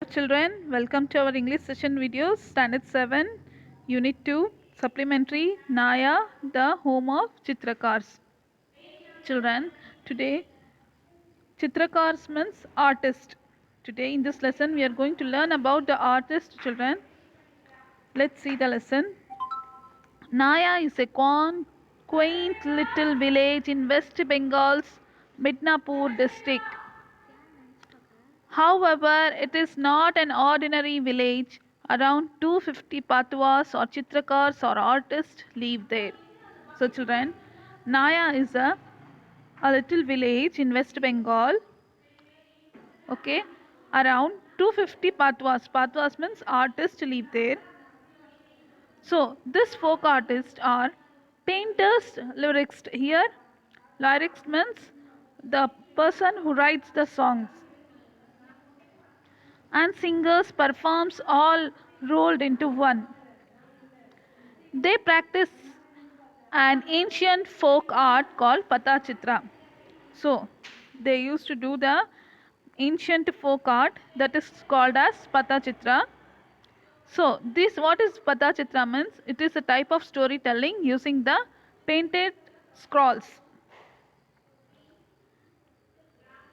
Children, welcome to our English session videos, Standard 7, Unit 2, Supplementary, Naya, the home of Chitrakaars. Children, today, Chitrakaars means artist. Today in this lesson, we are going to learn about the artist, children. Let's see the lesson. Naya is a quaint little village in West Bengal's Midnapur district. However, it is not an ordinary village. Around 250 Patwas or Chitrakaars or artists live there. So children, Naya is a little village in West Bengal. Okay, around 250 Patwas. Patwas means artists live there. So this folk artists are painters, lyrics here. Lyrics means the person who writes the songs. And singers performs all rolled into one. They practice an ancient folk art called Patachitra. So they used to do the ancient folk art that is called as Patachitra. So this what is Patachitra means? It is a type of storytelling using the painted scrolls.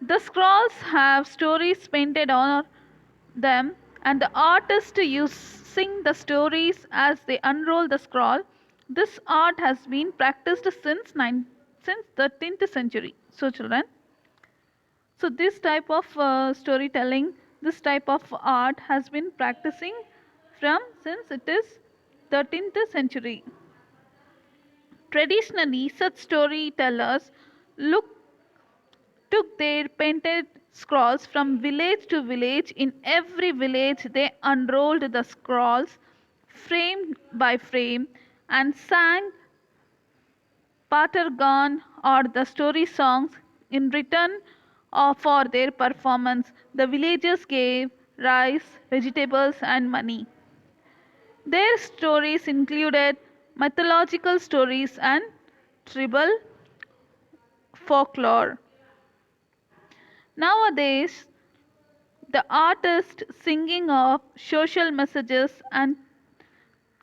The scrolls have stories painted on them and the artist sing the stories as they unroll the scroll. This art has been practiced since 13th century. So children, so this type of storytelling, this type of art has been practicing from since it is 13th century. Traditionally, such storytellers took their painted scrolls from village to village. In every village, they unrolled the scrolls frame by frame and sang Patargan or the story songs in return for their performance. The villagers gave rice, vegetables, and money. Their stories included mythological stories and tribal folklore. Nowadays, the artist singing of social messages and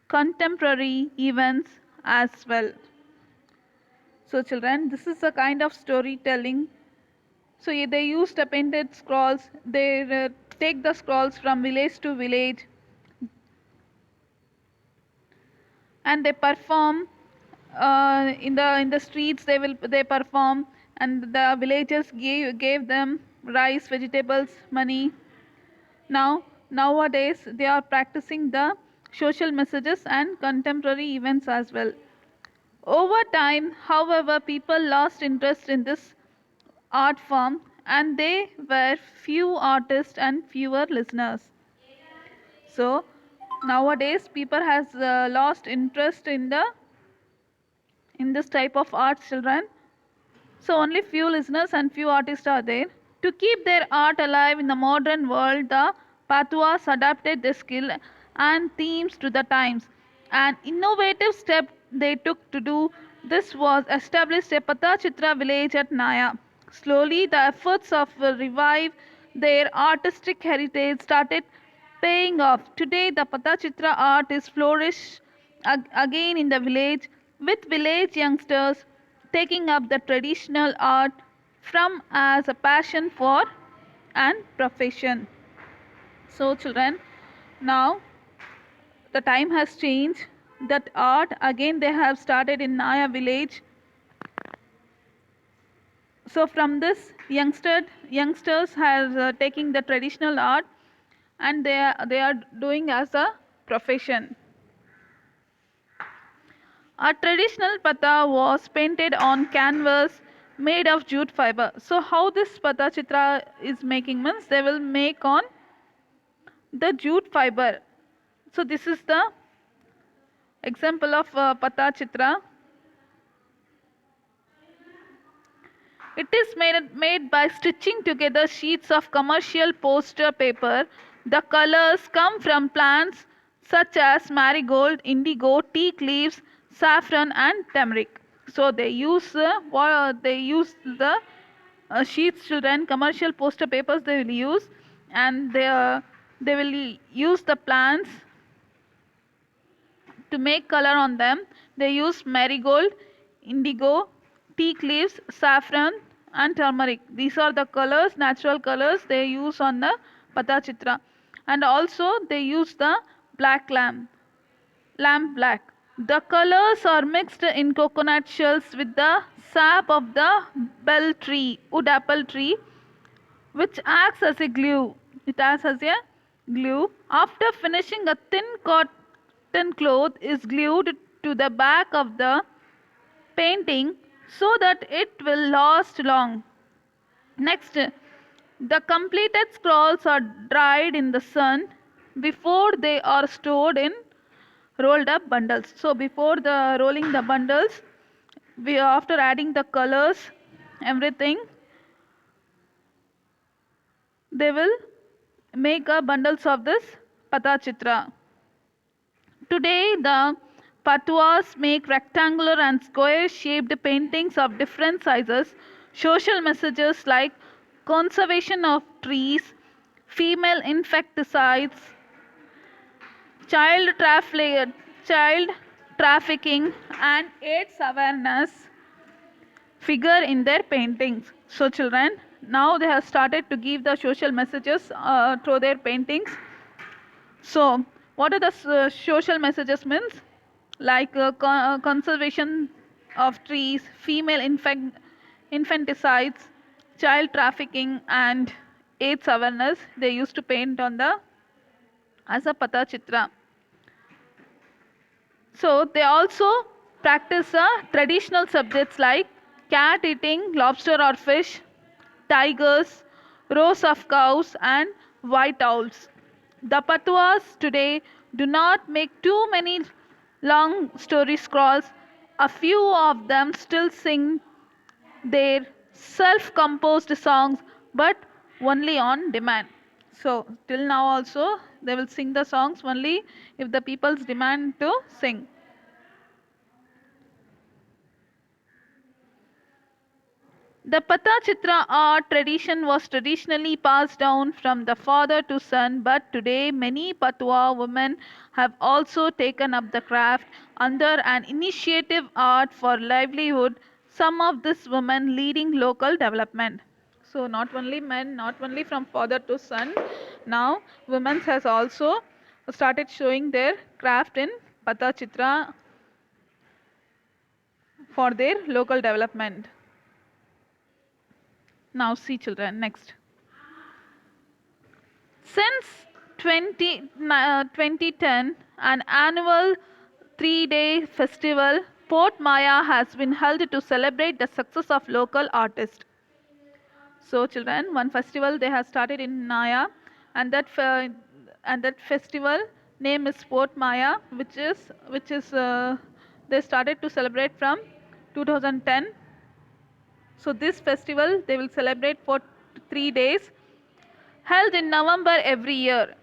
contemporary events as well. So children, this is a kind of storytelling. So they use the painted scrolls. They take the scrolls from village to village and they perform in the streets. They perform and the villagers gave them rice, vegetables, money. Nowadays they are practicing the social messages and contemporary events as well. Over time, however, people lost interest in this art form and there were few artists and fewer listeners. So nowadays people has lost interest in this type of art, children. So only few listeners and few artists are there. To keep their art alive in the modern world, the Patwas adapted their skill and themes to the times. An innovative step they took to do this was establish a Patachitra village at Naya. Slowly, the efforts of revive their artistic heritage started paying off. Today, the Patachitra art is flourish again in the village, with village youngsters taking up the traditional art from as a passion for and profession. So children, now the time has changed. That art again they have started in Naya village. So from this youngsters has taking the traditional art and they are doing as a profession. A traditional pata was painted on canvas made of jute fiber. So how this pata chitra is making means they will make on the jute fiber. So this is the example of pata chitra. It is made by stitching together sheets of commercial poster paper. The colors come from plants such as marigold, indigo, teak leaves, saffron and turmeric. So they use the sheets, children, commercial poster papers they will use, and They will use the plants to make color on them. They use marigold, indigo, teak leaves, saffron, and turmeric. These are the colors, natural colors they use on the Patachitra. And also they use the black lamp black. The colors are mixed in coconut shells with the sap of the wood apple tree, which acts as a glue. It acts as a glue. After finishing, a thin cotton cloth is glued to the back of the painting so that it will last long. Next, the completed scrolls are dried in the sun before they are stored in rolled up bundles. So before the rolling the bundles, we after adding the colors, everything, they will make a bundles of this Patachitra. Today, the patuas make rectangular and square shaped paintings of different sizes. Social messages like conservation of trees, female insecticides, child, child trafficking, and AIDS awareness figure in their paintings. So, children, now they have started to give the social messages through their paintings. So, what are the social messages means? Like conservation of trees, female infanticides, child trafficking, and AIDS awareness. They used to paint on the as a Patachitra. So they also practice traditional subjects like cat eating lobster or fish, tigers, rows of cows, and white owls. The Patuas today do not make too many long story scrolls. A few of them still sing their self composed songs, but only on demand. So, till now also, they will sing the songs only if the people's demand to sing. The Patachitra art tradition was traditionally passed down from the father to son, but today many Patua women have also taken up the craft under an initiative Art for Livelihood, some of these women leading local development. So not only men, not only from father to son, now women has also started showing their craft in Patachitra for their local development. Now see children, next. Since 2010, an annual 3-day festival, Port Maya has been held to celebrate the success of local artists. So children, one festival they have started in Naya, and that festival name is Port Maya, which is they started to celebrate from 2010. So this festival they will celebrate for 3 days, held in November every year.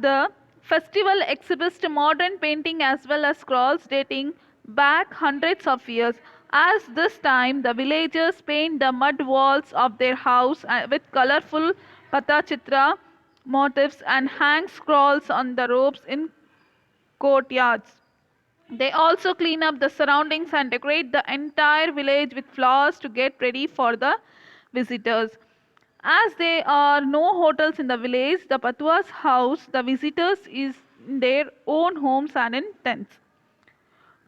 The festival exhibits modern painting as well as scrolls dating back hundreds of years. As this time, the villagers paint the mud walls of their house with colorful patachitra motifs and hang scrolls on the ropes in courtyards. They also clean up the surroundings and decorate the entire village with flowers to get ready for the visitors. As there are no hotels in the village, the Patua's house the visitors is in their own homes and in tents.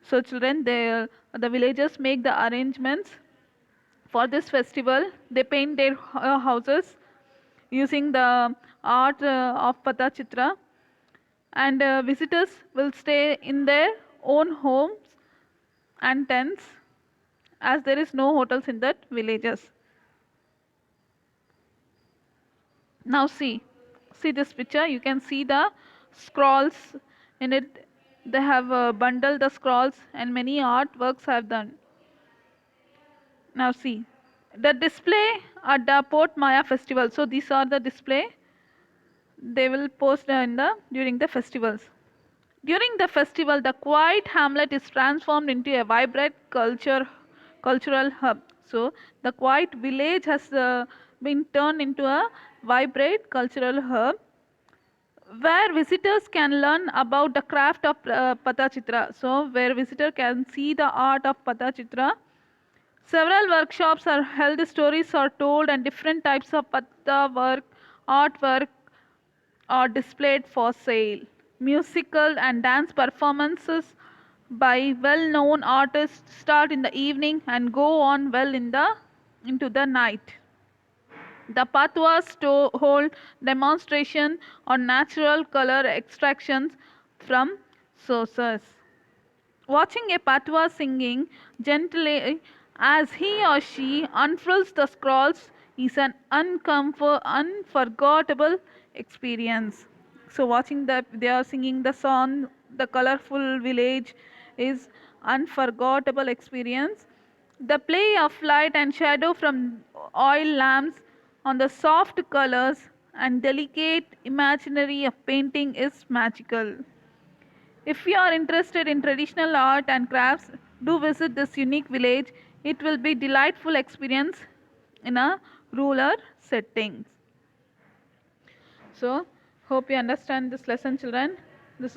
So children, the villagers make the arrangements for this festival. They paint their houses using the art of Patachitra, and visitors will stay in their own homes and tents as there is no hotels in that villages. Now see this picture. You can see the scrolls in it. They have bundled the scrolls and many artworks have done. Now see the display at the Port Maya festival. So these are the display they will post in the during the festivals. During the festival, the quiet hamlet is transformed into a vibrant cultural hub. So the quiet village has been turned into a vibrant cultural hub where visitors can learn about the craft of Patachitra. So, where visitor can see the art of Patachitra. Several workshops are held, stories are told, and different types of Patta work, artwork are displayed for sale. Musical and dance performances by well-known artists start in the evening and go on well into the night. The patwas hold demonstration on natural color extractions from sources. Watching a patwa singing gently as he or she unfurls the scrolls is an unforgettable experience. So watching that they are singing the song, the colorful village is unforgettable experience. The play of light and shadow from oil lamps on the soft colors and delicate imaginary of painting is magical. If you are interested in traditional art and crafts, do visit this unique village. It will be delightful experience in a rural setting. So, hope you understand this lesson, children. This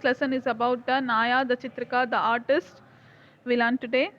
lesson is about the Naya, the Chitraka, the artist we learned today.